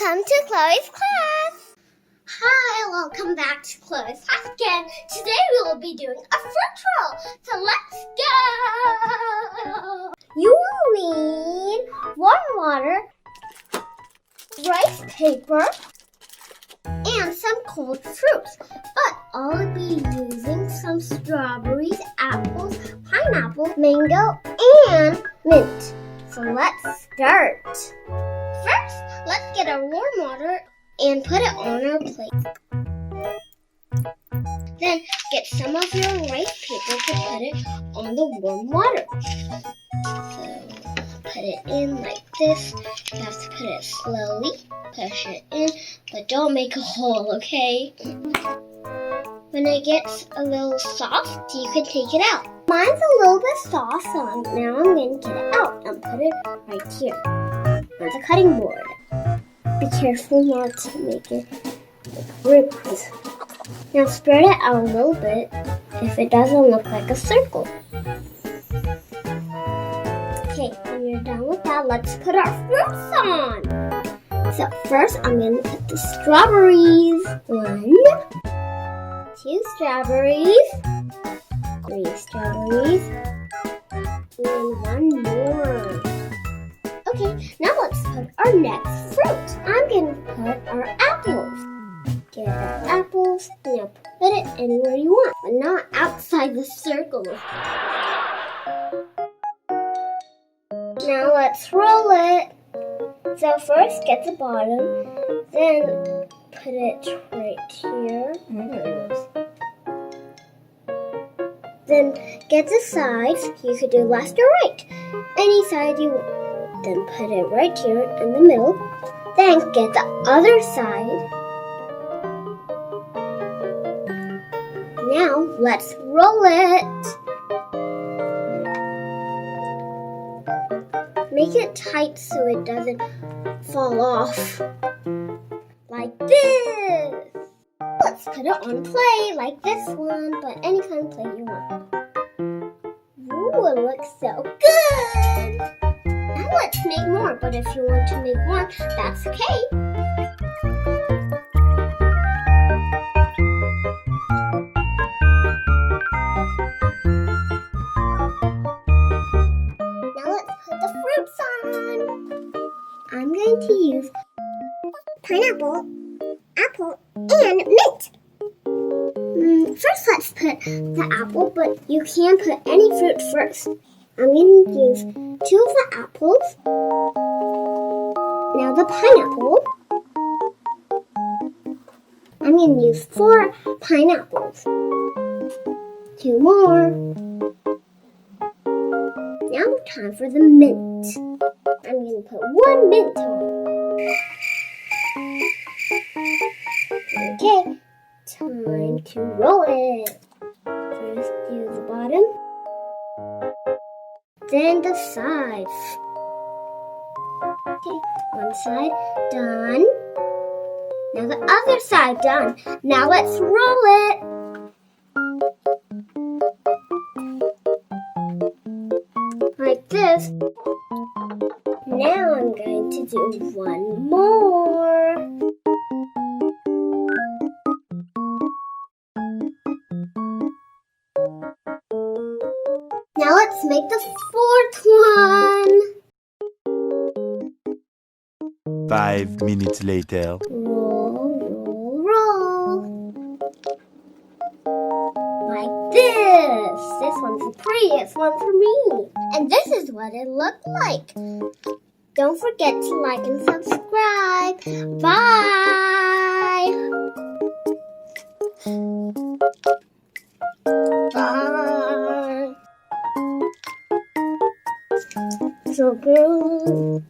Welcome to Khloe's class. Hi, welcome back to Khloe's class again. Today we will be doing a fruit roll. So let's go. You will need warm water, rice paper, and some cold fruits. But I'll be using some strawberries, apples, pineapple, mango, and mint. So let's start. First, let's get our warm water and put it on our plate. Then get some of your rice paper to put it on the warm water. So put it in like this. You have to put it slowly. Push it in, but don't make a hole, okay? When it gets a little soft, you can take it out. Mine's a little bit soft, so now I'm going to get it out and put it right here on the cutting board. Be careful not to make it ripped. Now spread it out a little bit if it doesn't look like a circle. Okay, when you're done with that, let's put our fruits on. So first, I'm going to put the strawberries. 1, 2 strawberries, 3 strawberries, and 1 more. Okay, now let's put our next fruit. I'm going to put our apples. Get our apples, now put it anywhere you want, but not outside the circle. Now let's roll it. So first get the bottom, then put it right here. Then get the sides. You could do left or right. Any side you want. Then put it right here in the middle. Then get the other side. Now let's roll it. Make it tight so it doesn't fall off. Like this. Let's put it on a plate like this one, but any kind of plate you want. Ooh, it looks so good. Now let's make more, but if you want to make more, that's okay. Now let's put the fruits on. I'm going to use pineapple, apple, and mint. First, let's put the apple, but you can put any fruit first. I'm going to use 2 of the apples. Now the pineapple. I'm going to use 4 pineapples. 2 more. Now time for the mint. I'm going to put 1 mint on. Okay, time to roll it. First do the bottom, then the sides. Okay, one side done. Now the other side done. Now let's roll it. Like this. Now I'm going to do 1 more. Now let's make the 4th one. 5 minutes later. Roll, roll, roll. Like this. This one's the prettiest one for me. And this is what it looked like. Don't forget to like and subscribe. Bye. Bye. So good.